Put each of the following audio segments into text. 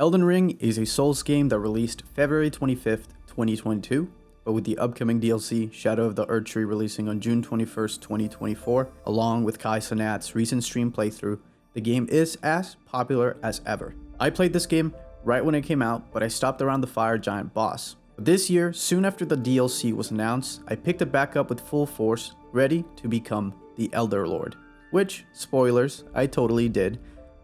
Elden Ring is a Souls game that released February 25th, 2022, but with the upcoming DLC Shadow of the Erdtree releasing on June 21st, 2024, along with Cenat's recent stream playthrough, the game is as popular as ever. I played this game right when it came out, but I stopped around the fire giant boss. But this year, soon after the DLC was announced, I picked it back up with full force, ready to become the Elder Lord. Which, spoilers, I totally did.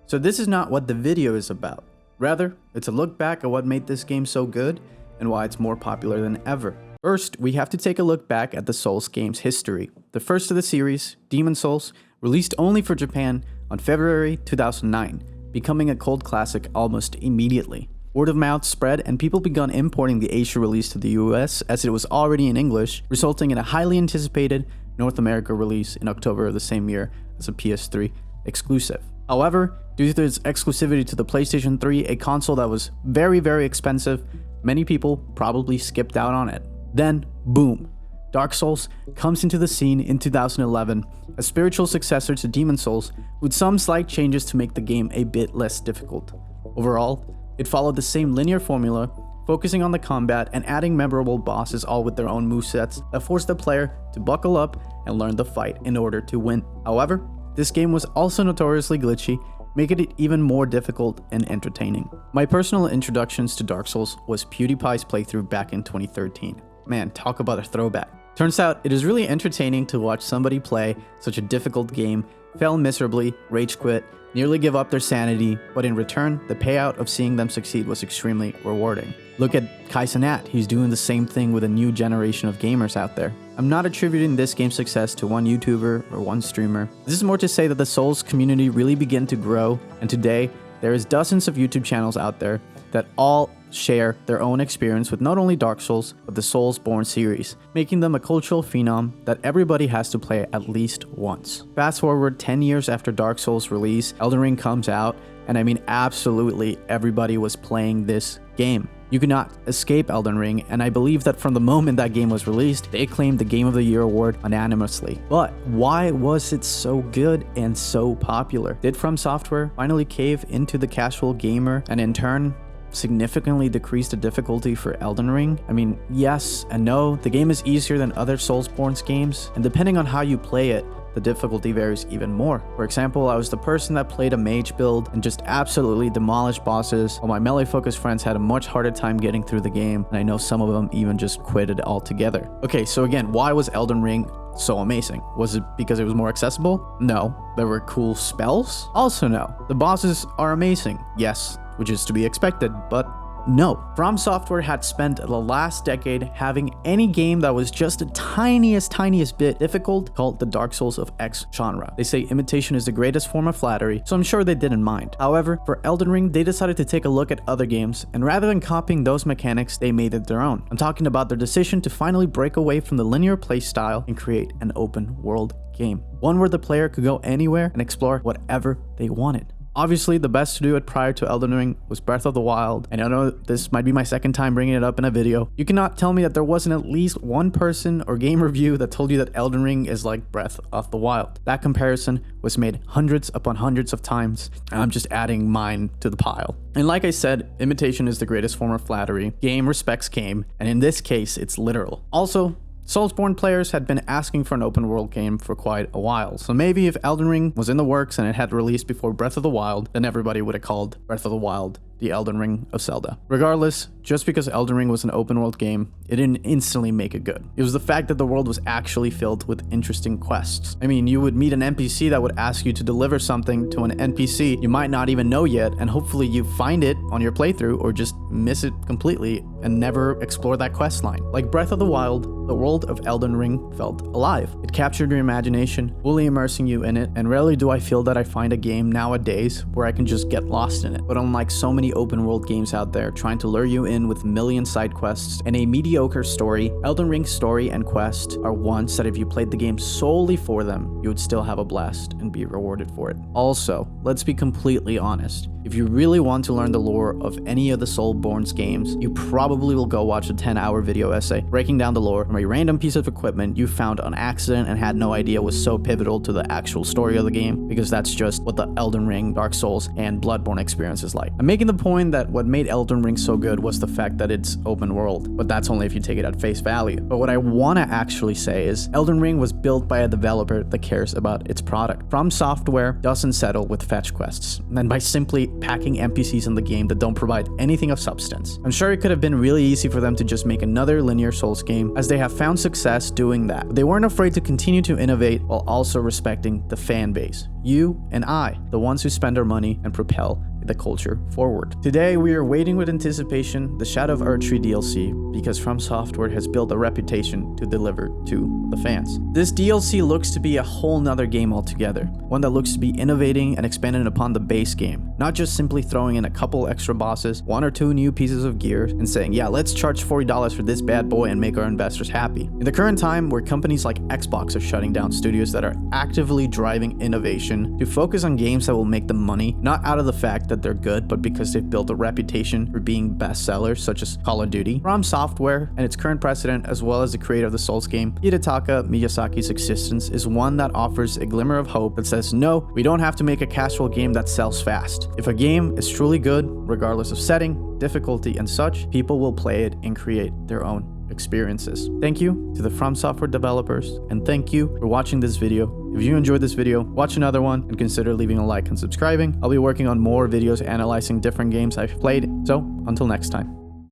So this is not what the video is about. Rather, it's a look back at what made this game so good and why it's more popular than ever. First, we have to take a look back at the Souls game's history. The first of the series, Demon's Souls, released only for Japan on February 2009, becoming a cult classic almost immediately. Word of mouth spread and people began importing the Asia release to the US as it was already in English, resulting in a highly anticipated North America release in October of the same year as a PS3 exclusive. However, due to its exclusivity to the PlayStation 3, a console that was very expensive, many people probably skipped out on it. Then, boom, Dark Souls comes into the scene in 2011, a spiritual successor to Demon's Souls, with some slight changes to make the game a bit less difficult. Overall, it followed the same linear formula, focusing on the combat and adding memorable bosses all with their own movesets that forced the player to buckle up and learn the fight in order to win. However, this game was also notoriously glitchy, making it even more difficult and entertaining. My personal introductions to Dark Souls was PewDiePie's playthrough back in 2013. Man, talk about a throwback. Turns out it is really entertaining to watch somebody play such a difficult game, fail miserably, rage quit, nearly give up their sanity, but in return, the payout of seeing them succeed was extremely rewarding. Look at Cenat, he's doing the same thing with a new generation of gamers out there. I'm not attributing this game's success to one YouTuber or one streamer. This is more to say that the Souls community really began to grow, and today, there is dozens of YouTube channels out there that all share their own experience with not only Dark Souls, but the SoulsBorne series, making them a cultural phenom that everybody has to play at least once. Fast forward 10 years after Dark Souls release, Elden Ring comes out, and I mean absolutely everybody was playing this game. You could not escape Elden Ring, and I believe that from the moment that game was released, they claimed the Game of the Year award unanimously. But why was it so good and so popular? Did FromSoftware finally cave into the casual gamer and in turn significantly decrease the difficulty for Elden Ring? I mean, yes and no. The game is easier than other Soulsborne games, and depending on how you play it, the difficulty varies even more. For example, I was the person that played a mage build and just absolutely demolished bosses, while my melee focused friends had a much harder time getting through the game, and I know some of them even just quit it altogether. Okay, so again, why was Elden Ring so amazing? Was it because it was more accessible? No. There were cool spells? Also no. The bosses are amazing? Yes, which is to be expected, but no. FromSoftware had spent the last decade having any game that was just the tiniest bit difficult called the Dark Souls of X genre. They say imitation is the greatest form of flattery, so I'm sure they didn't mind. However, for Elden Ring, they decided to take a look at other games, and rather than copying those mechanics, they made it their own. I'm talking about their decision to finally break away from the linear playstyle and create an open world game. One where the player could go anywhere and explore whatever they wanted. Obviously, the best to do it prior to Elden Ring was Breath of the Wild, and I know this might be my second time bringing it up in a video. You cannot tell me that there wasn't at least one person or game review that told you that Elden Ring is like Breath of the Wild. That comparison was made hundreds upon hundreds of times, and I'm just adding mine to the pile. And like I said, imitation is the greatest form of flattery. Game respects game, and in this case, it's literal. Also, Soulsborne players had been asking for an open world game for quite a while, so maybe if Elden Ring was in the works and it had released before Breath of the Wild, then everybody would have called Breath of the Wild the Elden Ring of Zelda. Regardless, just because Elden Ring was an open world game, it didn't instantly make it good. It was the fact that the world was actually filled with interesting quests. I mean, you would meet an NPC that would ask you to deliver something to an NPC you might not even know yet, and hopefully you find it on your playthrough or just miss it completely and never explore that quest line. Like Breath of the Wild, the world of Elden Ring felt alive. It captured your imagination, fully immersing you in it, and rarely do I feel that I find a game nowadays where I can just get lost in it. But unlike so many open world games out there trying to lure you in with a million side quests and a mediocre story, Elden Ring's story and quest are ones that if you played the game solely for them, you would still have a blast and be rewarded for it. Also, let's be completely honest. If you really want to learn the lore of any of the Soulsborne's games, you probably probably will go watch a 10-hour video essay breaking down the lore from a random piece of equipment you found on accident and had no idea was so pivotal to the actual story of the game, because that's just what the Elden Ring, Dark Souls, and Bloodborne experience is like. I'm making the point that what made Elden Ring so good was the fact that it's open world, but that's only if you take it at face value. But what I want to actually say is Elden Ring was built by a developer that cares about its product. From Software doesn't settle with fetch quests, and by simply packing NPCs in the game that don't provide anything of substance. I'm sure it could have been really easy for them to just make another linear Souls game, as they have found success doing that. They weren't afraid to continue to innovate while also respecting the fan base. You and I, the ones who spend our money and propel the culture forward. Today, we are waiting with anticipation the Shadow of Erdtree DLC, because From Software has built a reputation to deliver to the fans. This DLC looks to be a whole nother game altogether, one that looks to be innovating and expanding upon the base game, not just simply throwing in a couple extra bosses, 1 or 2 new pieces of gear, and saying, yeah, let's charge $40 for this bad boy and make our investors happy. In the current time, where companies like Xbox are shutting down studios that are actively driving innovation to focus on games that will make them money, not out of the fact that they're good, but because they've built a reputation for being bestsellers, such as Call of Duty, From Software and its current president, as well as the creator of the Souls game, Hidetaka Miyazaki's existence is one that offers a glimmer of hope that says, no, we don't have to make a casual game that sells fast. If a game is truly good, regardless of setting, difficulty, and such, people will play it and create their own experiences. Thank you to the From Software developers, and thank you for watching this video. If you enjoyed this video, watch another one and consider leaving a like and subscribing. I'll be working on more videos analyzing different games I've played, so until next time.